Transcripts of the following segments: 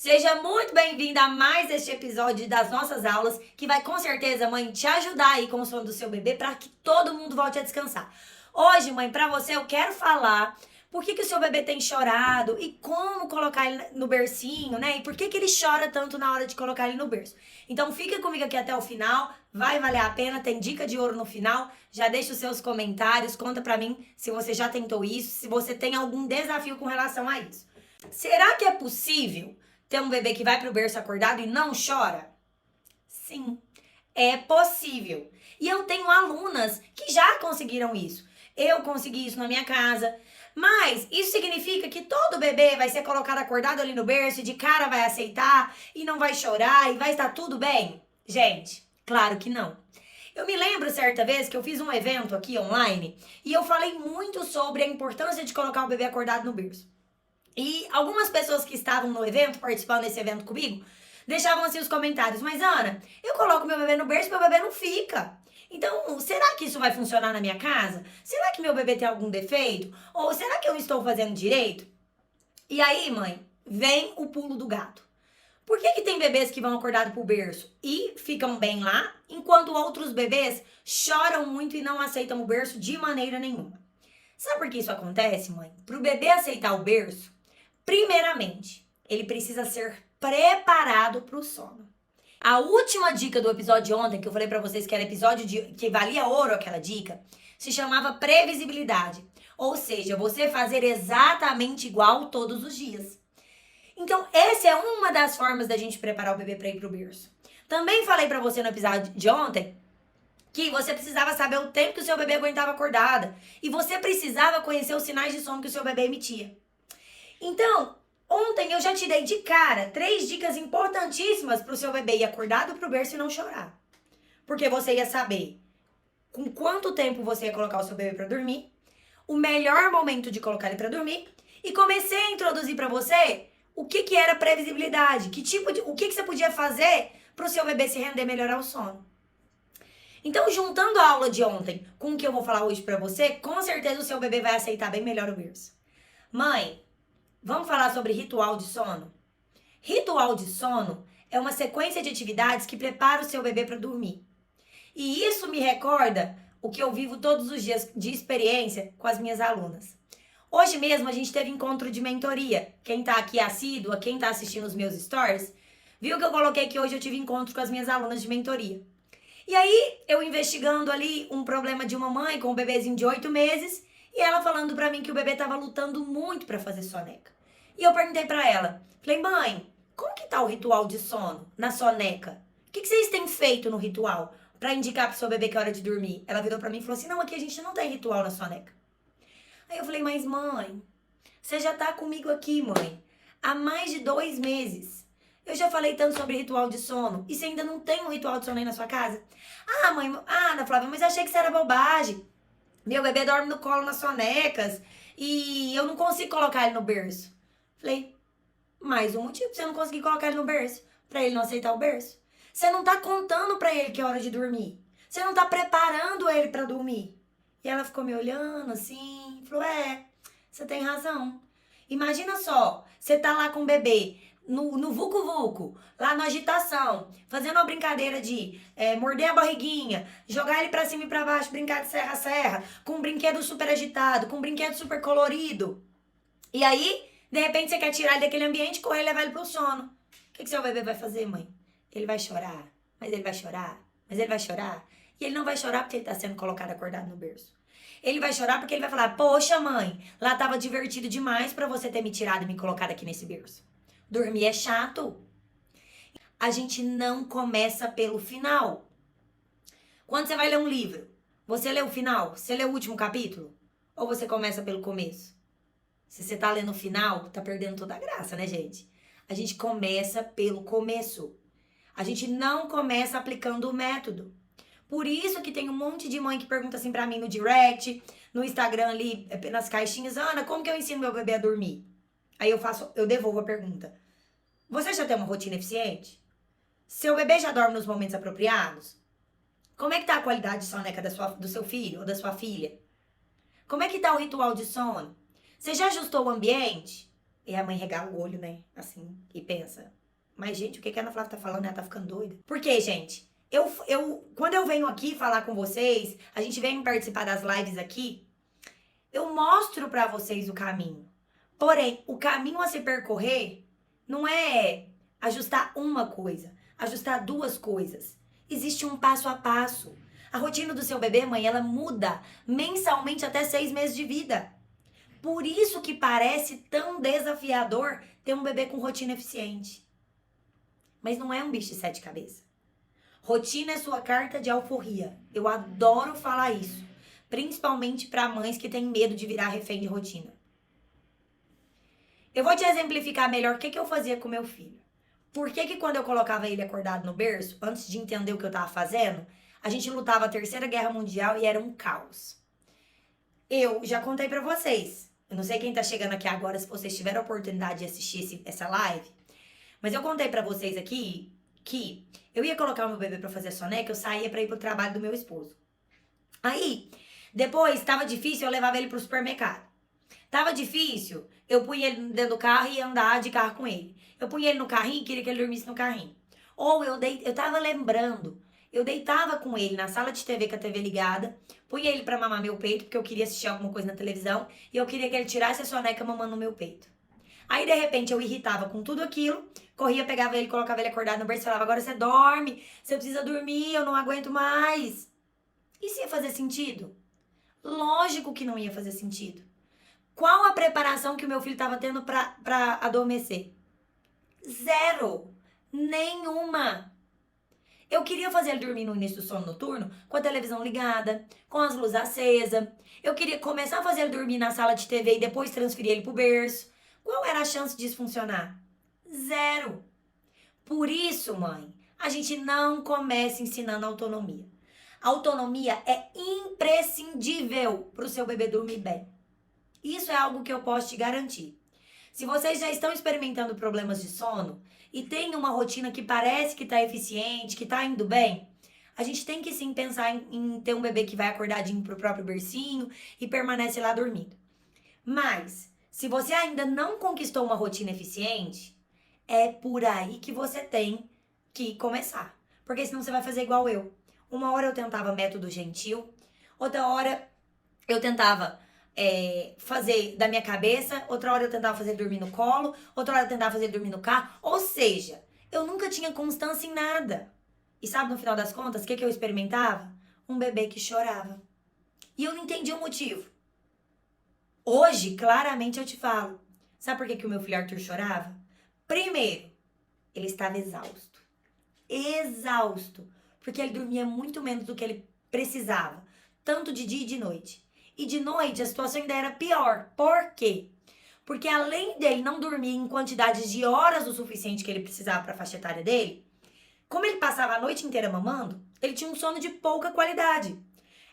Seja muito bem-vinda a mais este episódio das nossas aulas, que vai com certeza, mãe, te ajudar aí com o sono do seu bebê para que todo mundo volte a descansar. Hoje, mãe, para você eu quero falar por que o seu bebê tem chorado e como colocar ele no bercinho, né? E por que ele chora tanto na hora de colocar ele no berço. Então fica comigo aqui até o final, vai valer a pena, tem dica de ouro no final. Já deixa os seus comentários, conta pra mim se você já tentou isso, se você tem algum desafio com relação a isso. Será que é possível ter um bebê que vai pro berço acordado e não chora? Sim, é possível. E eu tenho alunas que já conseguiram isso. Eu consegui isso na minha casa. Mas isso significa que todo bebê vai ser colocado acordado ali no berço e de cara vai aceitar e não vai chorar e vai estar tudo bem? Gente, claro que não. Eu me lembro certa vez que eu fiz um evento aqui online e eu falei muito sobre a importância de colocar o bebê acordado no berço. E algumas pessoas que estavam no evento, participando desse evento comigo, deixavam assim os comentários: mas Ana, eu coloco meu bebê no berço e meu bebê não fica. Então, será que isso vai funcionar na minha casa? Será que meu bebê tem algum defeito? Ou será que eu estou fazendo direito? E aí, mãe, vem o pulo do gato. Por que tem bebês que vão acordados pro berço e ficam bem lá, enquanto outros bebês choram muito e não aceitam o berço de maneira nenhuma? Sabe por que isso acontece, mãe? Pro bebê aceitar o berço, primeiramente, ele precisa ser preparado pro sono. A última dica do episódio de ontem, que eu falei pra vocês que era episódio que valia ouro aquela dica, se chamava previsibilidade. Ou seja, você fazer exatamente igual todos os dias. Então, essa é uma das formas da gente preparar o bebê para ir pro berço. Também falei pra você no episódio de ontem que você precisava saber o tempo que o seu bebê aguentava acordada. E você precisava conhecer os sinais de sono que o seu bebê emitia. Então, ontem eu já te dei de cara 3 dicas importantíssimas para o seu bebê ir acordado pro berço e não chorar. Porque você ia saber com quanto tempo você ia colocar o seu bebê para dormir, o melhor momento de colocar ele para dormir, e comecei a introduzir para você o que era previsibilidade, o que você podia fazer para o seu bebê se render melhor ao sono. Então, juntando a aula de ontem com o que eu vou falar hoje para você, com certeza o seu bebê vai aceitar bem melhor o berço. Mãe, vamos falar sobre ritual de sono? Ritual de sono é uma sequência de atividades que prepara o seu bebê para dormir. E isso me recorda o que eu vivo todos os dias de experiência com as minhas alunas. Hoje mesmo a gente teve encontro de mentoria. Quem tá aqui assídua, quem tá assistindo os meus stories, viu que eu coloquei que hoje eu tive encontro com as minhas alunas de mentoria. E aí, eu investigando ali um problema de uma mãe com um bebezinho de 8 meses, e ela falando pra mim que o bebê tava lutando muito pra fazer soneca. E eu perguntei pra ela, falei, mãe, como que tá o ritual de sono na soneca? O que vocês têm feito no ritual pra indicar pro seu bebê que é hora de dormir? Ela virou pra mim e falou assim, não, aqui a gente não tem ritual na soneca. Aí eu falei, mas mãe, você já tá comigo aqui, mãe, há mais de 2 meses. Eu já falei tanto sobre ritual de sono. E você ainda não tem um ritual de sono aí na sua casa? Ah, mãe, Ana Flávia, mas achei que isso era bobagem. Meu bebê dorme no colo nas sonecas e eu não consigo colocar ele no berço. Falei, mais um motivo pra você não conseguir colocar ele no berço. Pra ele não aceitar o berço. Você não tá contando pra ele que é hora de dormir. Você não tá preparando ele pra dormir. E ela ficou me olhando assim, falou, você tem razão. Imagina só, você tá lá com o bebê no vucu-vucu, lá na agitação, fazendo uma brincadeira de morder a barriguinha, jogar ele pra cima e pra baixo, brincar de serra-serra, com um brinquedo super agitado, com um brinquedo super colorido. E aí, de repente, você quer tirar ele daquele ambiente, correr e levar ele pro sono. O que seu bebê vai fazer, mãe? Ele vai chorar, mas ele vai chorar, mas ele vai chorar. E ele não vai chorar porque ele tá sendo colocado acordado no berço. Ele vai chorar porque ele vai falar, poxa mãe, lá tava divertido demais pra você ter me tirado e me colocado aqui nesse berço. Dormir é chato. A gente não começa pelo final. Quando você vai ler um livro, você lê o final? Você lê o último capítulo? Ou você começa pelo começo? Se você tá lendo o final, tá perdendo toda a graça, né, gente? A gente começa pelo começo. A gente não começa aplicando o método. Por isso que tem um monte de mãe que pergunta assim pra mim no direct, no Instagram ali, nas caixinhas, Ana, como que eu ensino meu bebê a dormir? Aí eu devolvo a pergunta. Você já tem uma rotina eficiente? Seu bebê já dorme nos momentos apropriados? Como é que tá a qualidade de soneca do seu filho ou da sua filha? Como é que tá o ritual de sono? Você já ajustou o ambiente? E a mãe regala o olho, né? Assim, e pensa, mas gente, o que a Ana Flávia tá falando? Ela tá ficando doida. Por quê, gente? Quando eu venho aqui falar com vocês, a gente vem participar das lives aqui, eu mostro pra vocês o caminho. Porém, o caminho a se percorrer não é ajustar uma coisa, ajustar duas coisas. Existe um passo a passo. A rotina do seu bebê, mãe, ela muda mensalmente até 6 meses de vida. Por isso que parece tão desafiador ter um bebê com rotina eficiente. Mas não é um bicho de 7 cabeças. Rotina é sua carta de alforria. Eu adoro falar isso. Principalmente para mães que têm medo de virar refém de rotina. Eu vou te exemplificar melhor o que eu fazia com meu filho. Por que quando eu colocava ele acordado no berço, antes de entender o que eu tava fazendo, a gente lutava a Terceira Guerra Mundial e era um caos. Eu já contei pra vocês. Eu não sei quem tá chegando aqui agora, se vocês tiveram a oportunidade de assistir essa live. Mas eu contei pra vocês aqui que eu ia colocar o meu bebê pra fazer soneca, eu saía pra ir pro trabalho do meu esposo. Aí, depois, tava difícil, eu levava ele pro supermercado. Tava difícil, eu punha ele dentro do carro e ia andar de carro com ele. Eu punha ele no carrinho e queria que ele dormisse no carrinho. Ou eu tava lembrando, eu deitava com ele na sala de TV com a TV ligada, punha ele pra mamar meu peito, porque eu queria assistir alguma coisa na televisão, e eu queria que ele tirasse a soneca mamando no meu peito. Aí, de repente, eu irritava com tudo aquilo, corria, pegava ele, colocava ele acordado no berço e falava, agora você dorme, você precisa dormir, eu não aguento mais. Isso ia fazer sentido? Lógico que não ia fazer sentido. Qual a preparação que o meu filho estava tendo pra adormecer? Zero. Nenhuma. Eu queria fazer ele dormir no início do sono noturno com a televisão ligada, com as luzes acesas. Eu queria começar a fazer ele dormir na sala de TV e depois transferir ele pro berço. Qual era a chance disso funcionar? Zero. Por isso, mãe, a gente não começa ensinando autonomia. Autonomia é imprescindível para o seu bebê dormir bem. Isso é algo que eu posso te garantir. Se vocês já estão experimentando problemas de sono e tem uma rotina que parece que está eficiente, que está indo bem, a gente tem que sim pensar em ter um bebê que vai acordadinho pro próprio bercinho e permanece lá dormindo. Mas, se você ainda não conquistou uma rotina eficiente, é por aí que você tem que começar. Porque senão você vai fazer igual eu. Uma hora eu tentava método gentil, outra hora eu tentava fazer da minha cabeça, outra hora eu tentava fazer ele dormir no colo, outra hora eu tentava fazer ele dormir no carro. Ou seja, eu nunca tinha constância em nada. E sabe, no final das contas, o que eu experimentava? Um bebê que chorava. E eu não entendi o motivo. Hoje, claramente eu te falo. Sabe por que o meu filho Arthur chorava? Primeiro, ele estava exausto. Exausto. Porque ele dormia muito menos do que ele precisava. Tanto de dia e de noite. E de noite a situação ainda era pior. Por quê? Porque além dele não dormir em quantidades de horas o suficiente que ele precisava para a faixa etária dele, como ele passava a noite inteira mamando, ele tinha um sono de pouca qualidade.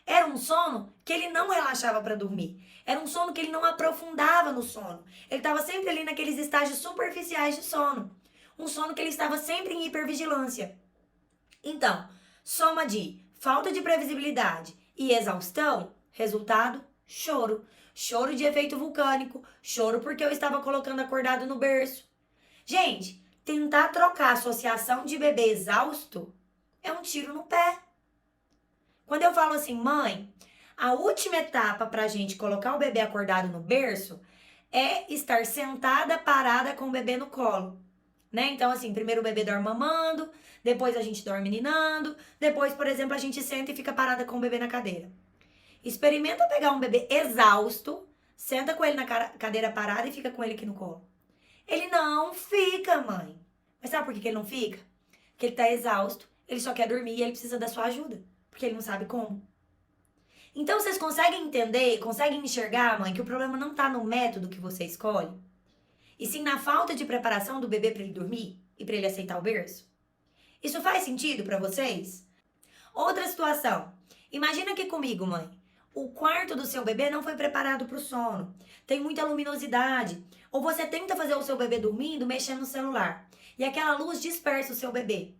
Era um sono que ele não relaxava para dormir. Era um sono que ele não aprofundava no sono. Ele estava sempre ali naqueles estágios superficiais de sono. Um sono que ele estava sempre em hipervigilância. Então, soma de falta de previsibilidade e exaustão, resultado, choro. Choro de efeito vulcânico, choro porque eu estava colocando acordado no berço. Gente, tentar trocar a associação de bebê exausto é um tiro no pé. Quando eu falo assim, mãe, a última etapa pra gente colocar o bebê acordado no berço é estar sentada, parada com o bebê no colo. Né? Então, assim, primeiro o bebê dorme mamando, depois a gente dorme ninando, depois, por exemplo, a gente senta e fica parada com o bebê na cadeira. Experimenta pegar um bebê exausto, senta com ele na cadeira parada e fica com ele aqui no colo. Ele não fica, mãe. Mas sabe por que ele não fica? Porque ele tá exausto, ele só quer dormir e ele precisa da sua ajuda. Porque ele não sabe como. Então, vocês conseguem entender, conseguem enxergar, mãe, que o problema não tá no método que você escolhe? E sim na falta de preparação do bebê para ele dormir e para ele aceitar o berço? Isso faz sentido para vocês? Outra situação. Imagina aqui comigo, mãe. O quarto do seu bebê não foi preparado para o sono. Tem muita luminosidade. Ou você tenta fazer o seu bebê dormindo mexendo no celular. E aquela luz dispersa o seu bebê.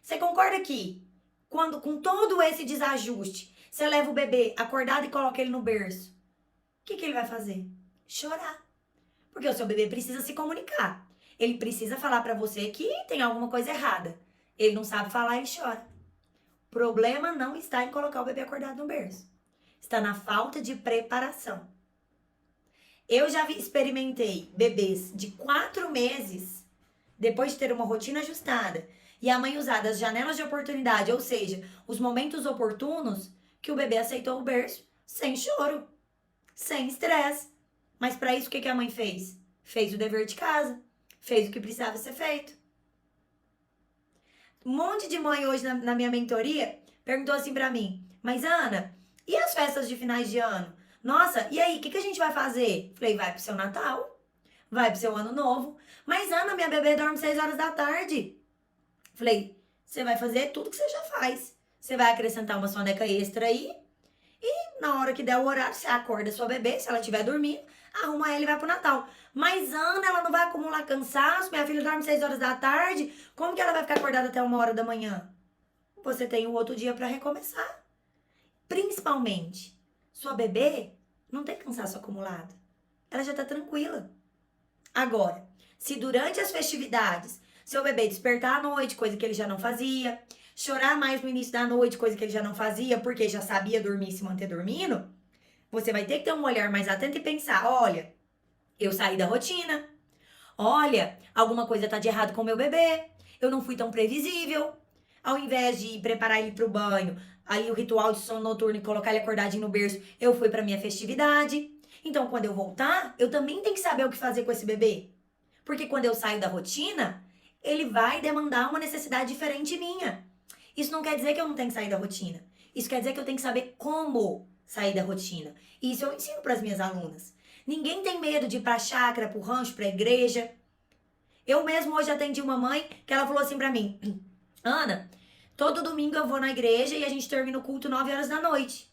Você concorda que, quando com todo esse desajuste, você leva o bebê acordado e coloca ele no berço, o que ele vai fazer? Chorar. Porque o seu bebê precisa se comunicar. Ele precisa falar pra você que tem alguma coisa errada. Ele não sabe falar, ele chora. O problema não está em colocar o bebê acordado no berço. Está na falta de preparação. Eu já experimentei bebês de 4 meses, depois de ter uma rotina ajustada, e a mãe usar das janelas de oportunidade, ou seja, os momentos oportunos, que o bebê aceitou o berço sem choro, sem estresse. Mas para isso, o que a mãe fez? Fez o dever de casa, fez o que precisava ser feito. Um monte de mãe hoje na minha mentoria perguntou assim pra mim, mas Ana, e as festas de finais de ano? Nossa, e aí, o que a gente vai fazer? Falei, vai pro seu Natal, vai pro seu Ano Novo. Mas Ana, minha bebê dorme 6 horas da tarde. Falei, você vai fazer tudo que você já faz. Você vai acrescentar uma soneca extra aí. E na hora que der o horário, você acorda sua bebê, se ela estiver dormindo, arruma ela e vai pro Natal. Mas Ana, ela não vai acumular cansaço, minha filha dorme 6 horas da tarde. Como que ela vai ficar acordada até 1 hora da manhã? Você tem o outro dia para recomeçar. Principalmente, sua bebê não tem cansaço acumulado. Ela já tá tranquila. Agora, se durante as festividades seu bebê despertar à noite, coisa que ele já não fazia, chorar mais no início da noite, coisa que ele já não fazia, porque já sabia dormir e se manter dormindo, você vai ter que ter um olhar mais atento e pensar, olha, eu saí da rotina, olha, alguma coisa tá de errado com o meu bebê, eu não fui tão previsível, ao invés de preparar ele pro banho, aí o ritual de sono noturno e colocar ele acordadinho no berço, eu fui pra minha festividade. Então, quando eu voltar, eu também tenho que saber o que fazer com esse bebê. Porque quando eu saio da rotina, ele vai demandar uma necessidade diferente minha. Isso não quer dizer que eu não tenho que sair da rotina. Isso quer dizer que eu tenho que saber como sair da rotina. E isso eu ensino para as minhas alunas. Ninguém tem medo de ir pra chácara, pro rancho, pra igreja. Eu mesmo hoje atendi uma mãe que ela falou assim pra mim, Ana, todo domingo eu vou na igreja e a gente termina o culto 9 horas da noite.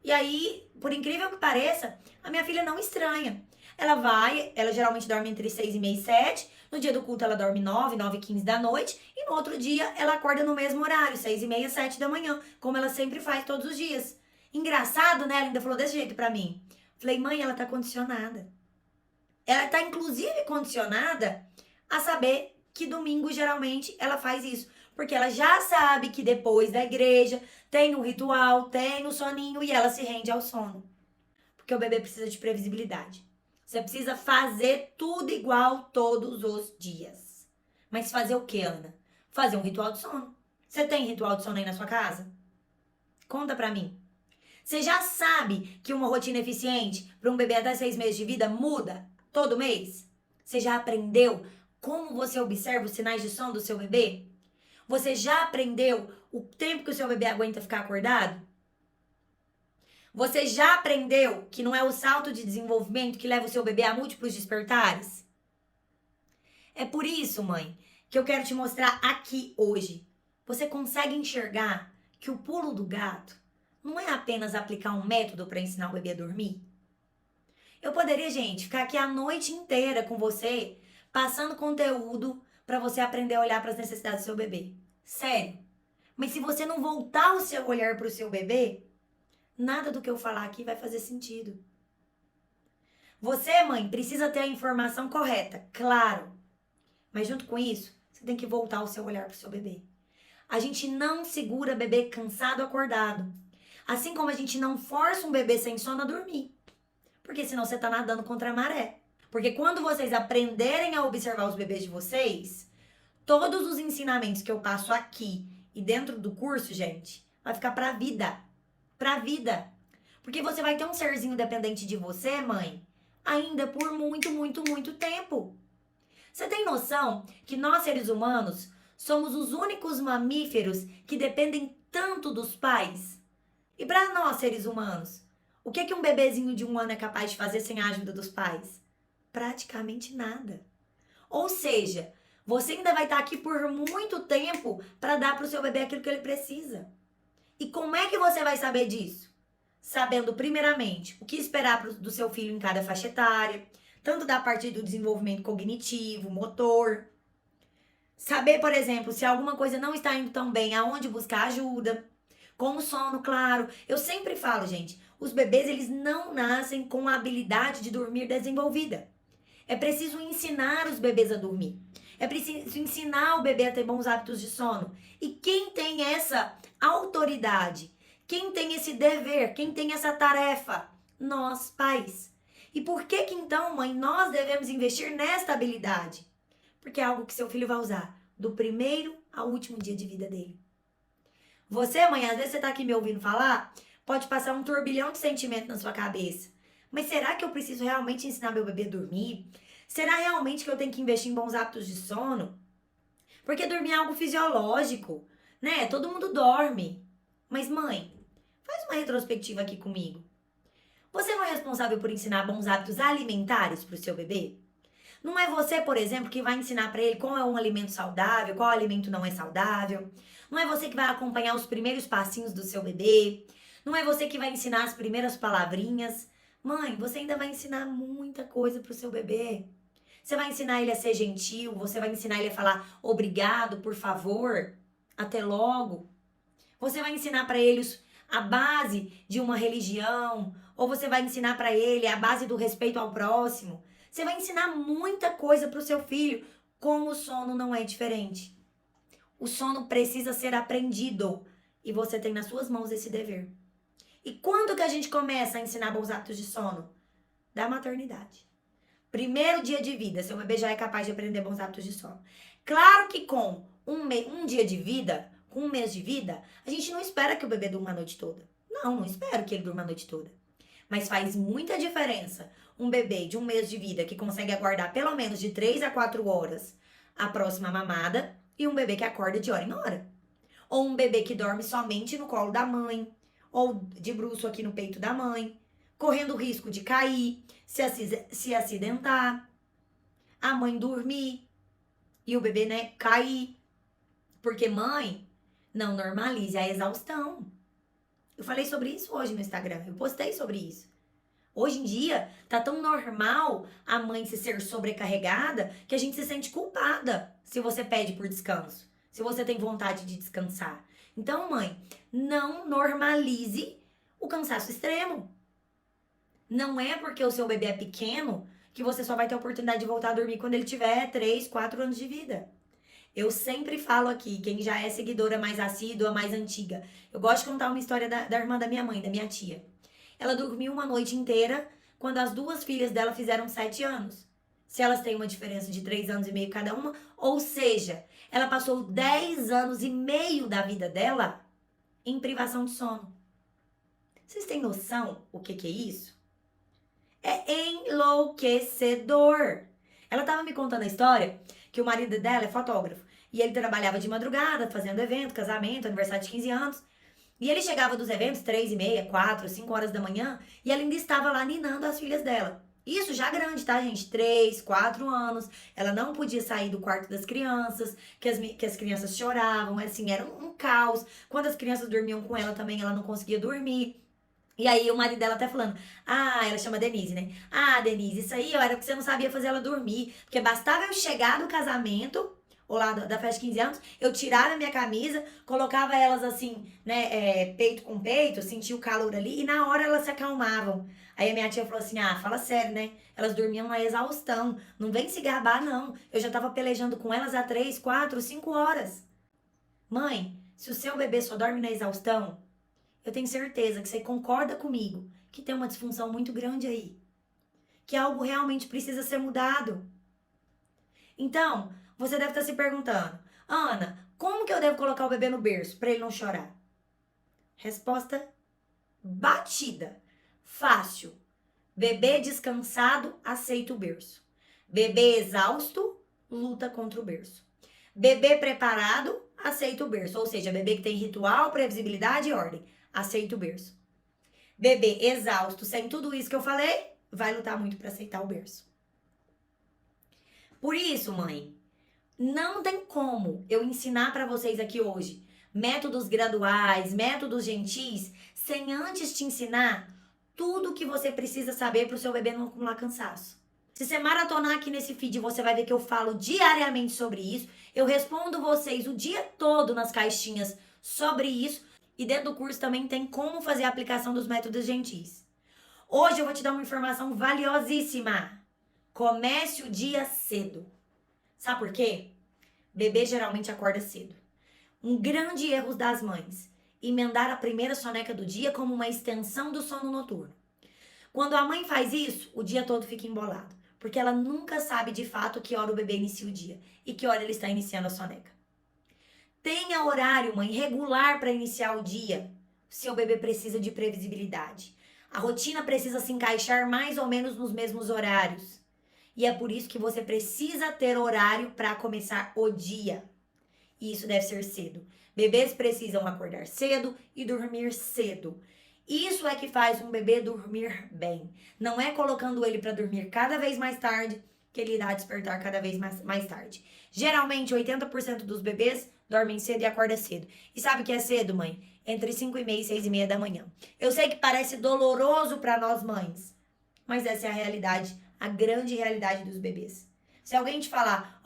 E aí, por incrível que pareça, a minha filha não estranha. Ela vai, ela geralmente dorme entre 6h30 e 7. No dia do culto ela dorme 9, 9h15 da noite. E no outro dia ela acorda no mesmo horário, 6h30, 7 da manhã. Como ela sempre faz todos os dias. Engraçado, né? Ela ainda falou desse jeito pra mim. Falei, mãe, ela tá condicionada. Ela tá inclusive condicionada a saber que domingo geralmente ela faz isso. Porque ela já sabe que depois da igreja tem o ritual, tem o soninho e ela se rende ao sono. Porque o bebê precisa de previsibilidade. Você precisa fazer tudo igual todos os dias. Mas fazer o que, Ana? Fazer um ritual de sono. Você tem ritual de sono aí na sua casa? Conta pra mim. Você já sabe que uma rotina eficiente para um bebê até 6 meses de vida muda todo mês? Você já aprendeu como você observa os sinais de sono do seu bebê? Você já aprendeu o tempo que o seu bebê aguenta ficar acordado? Você já aprendeu que não é o salto de desenvolvimento que leva o seu bebê a múltiplos despertares? É por isso, mãe, que eu quero te mostrar aqui hoje. Você consegue enxergar que o pulo do gato não é apenas aplicar um método para ensinar o bebê a dormir? Eu poderia, gente, ficar aqui a noite inteira com você, passando conteúdo para você aprender a olhar para as necessidades do seu bebê. Sério. Mas se você não voltar o seu olhar para o seu bebê, nada do que eu falar aqui vai fazer sentido. Você, mãe, precisa ter a informação correta, claro. Mas junto com isso, você tem que voltar o seu olhar para o seu bebê. A gente não segura bebê cansado acordado. Assim como a gente não força um bebê sem sono a dormir. Porque senão você tá nadando contra a maré. Porque quando vocês aprenderem a observar os bebês de vocês, todos os ensinamentos que eu passo aqui e dentro do curso, gente, vai ficar pra vida. Pra vida. Porque você vai ter um serzinho dependente de você, mãe, ainda por muito, muito, muito tempo. Você tem noção que nós, seres humanos, somos os únicos mamíferos que dependem tanto dos pais? E para nós, seres humanos, o que um bebezinho de 1 ano é capaz de fazer sem a ajuda dos pais? Praticamente nada. Ou seja, você ainda vai estar aqui por muito tempo para dar para o seu bebê aquilo que ele precisa. E como é que você vai saber disso? Sabendo, primeiramente, o que esperar do seu filho em cada faixa etária, tanto da parte do desenvolvimento cognitivo, motor. Saber, por exemplo, se alguma coisa não está indo tão bem, aonde buscar ajuda. Com o sono, claro. Eu sempre falo, gente, os bebês, eles não nascem com a habilidade de dormir desenvolvida. É preciso ensinar os bebês a dormir. É preciso ensinar o bebê a ter bons hábitos de sono. E quem tem essa autoridade? Quem tem esse dever? Quem tem essa tarefa? Nós, pais. E por que então, mãe, nós devemos investir nesta habilidade? Porque é algo que seu filho vai usar do primeiro ao último dia de vida dele. Você, mãe, às vezes você tá aqui me ouvindo falar, pode passar um turbilhão de sentimento na sua cabeça. Mas será que eu preciso realmente ensinar meu bebê a dormir? Será realmente que eu tenho que investir em bons hábitos de sono? Porque dormir é algo fisiológico, né? Todo mundo dorme. Mas, mãe, faz uma retrospectiva aqui comigo. Você não é responsável por ensinar bons hábitos alimentares para o seu bebê? Não é você, por exemplo, que vai ensinar para ele qual é um alimento saudável, qual alimento não é saudável. Não é você que vai acompanhar os primeiros passinhos do seu bebê. Não é você que vai ensinar as primeiras palavrinhas. Mãe, você ainda vai ensinar muita coisa pro seu bebê. Você vai ensinar ele a ser gentil, você vai ensinar ele a falar obrigado, por favor, até logo. Você vai ensinar para ele a base de uma religião, ou você vai ensinar para ele a base do respeito ao próximo. Você vai ensinar muita coisa pro seu filho. Com o sono não é diferente. O sono precisa ser aprendido e você tem nas suas mãos esse dever. E quando que a gente começa a ensinar bons hábitos de sono? Da maternidade. Primeiro dia de vida, seu bebê já é capaz de aprender bons hábitos de sono. Claro que com um dia de vida, com um mês de vida, a gente não espera que o bebê durma a noite toda. Não espero que ele durma a noite toda. Mas faz muita diferença um bebê de um mês de vida que consegue aguardar pelo menos de 3 a 4 horas a próxima mamada e um bebê que acorda de hora em hora. Ou um bebê que dorme somente no colo da mãe, ou de bruço aqui no peito da mãe, correndo o risco de cair, se acidentar, a mãe dormir e o bebê, né, cair. Porque mãe, não normalize a exaustão. Eu falei sobre isso hoje no Instagram, eu postei sobre isso. Hoje em dia, tá tão normal a mãe se ser sobrecarregada que a gente se sente culpada se você pede por descanso, se você tem vontade de descansar. Então, mãe, não normalize o cansaço extremo. Não é porque o seu bebê é pequeno que você só vai ter a oportunidade de voltar a dormir quando ele tiver 3, 4 anos de vida. Eu sempre falo aqui, quem já é seguidora mais assídua, mais antiga, eu gosto de contar uma história da irmã da minha mãe, da minha tia. Ela dormiu uma noite inteira quando as 2 filhas dela fizeram 7 anos. Se elas têm uma diferença de 3 anos e meio cada uma, ou seja, ela passou 10 anos e meio da vida dela em privação de sono. Vocês têm noção o que é isso? É enlouquecedor. Ela tava me contando a história que o marido dela é fotógrafo. E ele trabalhava de madrugada, fazendo evento, casamento, aniversário de 15 anos. E ele chegava dos eventos 3h30, 4, 5 horas da manhã. E ela ainda estava lá ninando as filhas dela. Isso já grande, tá, gente? 3, 4 anos. Ela não podia sair do quarto das crianças, que as crianças choravam. Assim, era um caos. Quando as crianças dormiam com ela também, ela não conseguia dormir. E aí o marido dela até falando, ela chama Denise, né? Denise, isso aí, ó, era porque você não sabia fazer ela dormir. Porque bastava eu chegar do casamento, ou lá da festa de 15 anos, eu tirava a minha camisa, colocava elas assim, né, peito com peito, sentia o calor ali, e na hora elas se acalmavam. Aí a minha tia falou assim, fala sério, né? Elas dormiam na exaustão, não vem se gabar não. Eu já tava pelejando com elas há 3, 4, 5 horas. Mãe, se o seu bebê só dorme na exaustão, eu tenho certeza que você concorda comigo que tem uma disfunção muito grande aí. Que algo realmente precisa ser mudado. Então, você deve estar se perguntando, Ana, como que eu devo colocar o bebê no berço para ele não chorar? Resposta batida. Fácil. Bebê descansado, aceita o berço. Bebê exausto, luta contra o berço. Bebê preparado, aceita o berço. Ou seja, bebê que tem ritual, previsibilidade e ordem. Aceita o berço. Bebê exausto, sem tudo isso que eu falei, vai lutar muito para aceitar o berço. Por isso, mãe, não tem como eu ensinar para vocês aqui hoje métodos graduais, métodos gentis, sem antes te ensinar tudo o que você precisa saber para o seu bebê não acumular cansaço. Se você maratonar aqui nesse feed, você vai ver que eu falo diariamente sobre isso. Eu respondo vocês o dia todo nas caixinhas sobre isso. E dentro do curso também tem como fazer a aplicação dos métodos gentis. Hoje eu vou te dar uma informação valiosíssima. Comece o dia cedo. Sabe por quê? Bebê geralmente acorda cedo. Um grande erro das mães: emendar a primeira soneca do dia como uma extensão do sono noturno. Quando a mãe faz isso, o dia todo fica embolado, porque ela nunca sabe de fato que hora o bebê inicia o dia e que hora ele está iniciando a soneca. Tenha horário, mãe, regular para iniciar o dia. Seu bebê precisa de previsibilidade. A rotina precisa se encaixar mais ou menos nos mesmos horários. E é por isso que você precisa ter horário para começar o dia. E isso deve ser cedo. Bebês precisam acordar cedo e dormir cedo. Isso é que faz um bebê dormir bem. Não é colocando ele para dormir cada vez mais tarde que ele irá despertar cada vez mais tarde. Geralmente, 80% dos bebês dormem cedo e acordam cedo. E sabe o que é cedo, mãe? Entre 5h30 e 6h30 da manhã. Eu sei que parece doloroso para nós mães, mas essa é a realidade, a grande realidade dos bebês. Se alguém te falar,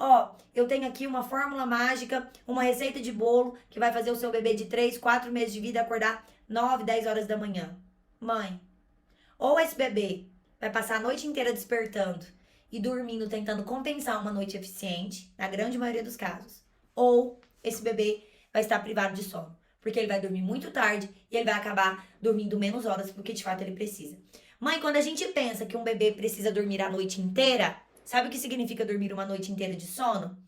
eu tenho aqui uma fórmula mágica, uma receita de bolo que vai fazer o seu bebê de 3, 4 meses de vida acordar 9, 10 horas da manhã. Mãe, ou esse bebê vai passar a noite inteira despertando e dormindo, tentando compensar uma noite eficiente, na grande maioria dos casos, ou esse bebê vai estar privado de sono, porque ele vai dormir muito tarde e ele vai acabar dormindo menos horas do que de fato ele precisa. Mãe, quando a gente pensa que um bebê precisa dormir a noite inteira, sabe o que significa dormir uma noite inteira de sono?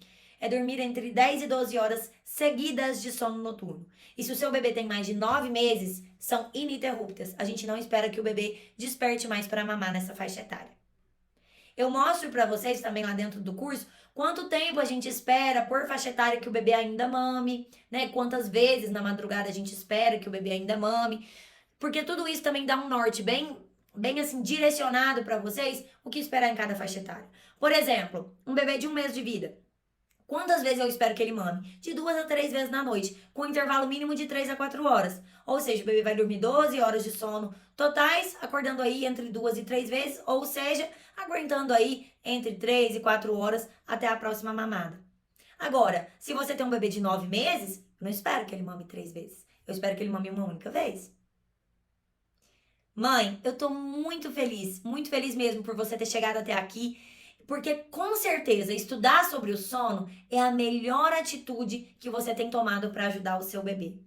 É dormir entre 10 e 12 horas seguidas de sono noturno. E se o seu bebê tem mais de 9 meses, são ininterruptas. A gente não espera que o bebê desperte mais para mamar nessa faixa etária. Eu mostro para vocês também lá dentro do curso quanto tempo a gente espera por faixa etária que o bebê ainda mame, né? Quantas vezes na madrugada a gente espera que o bebê ainda mame. Porque tudo isso também dá um norte bem assim, direcionado para vocês o que esperar em cada faixa etária. Por exemplo, um bebê de 1 mês de vida. Quantas vezes eu espero que ele mame? De 2 a 3 vezes na noite, com um intervalo mínimo de 3 a 4 horas. Ou seja, o bebê vai dormir 12 horas de sono totais, acordando aí entre 2 e 3 vezes, ou seja, aguentando aí entre 3 e 4 horas até a próxima mamada. Agora, se você tem um bebê de 9 meses, eu não espero que ele mame 3 vezes. Eu espero que ele mame uma única vez. Mãe, eu tô muito feliz mesmo por você ter chegado até aqui, porque com certeza estudar sobre o sono é a melhor atitude que você tem tomado para ajudar o seu bebê.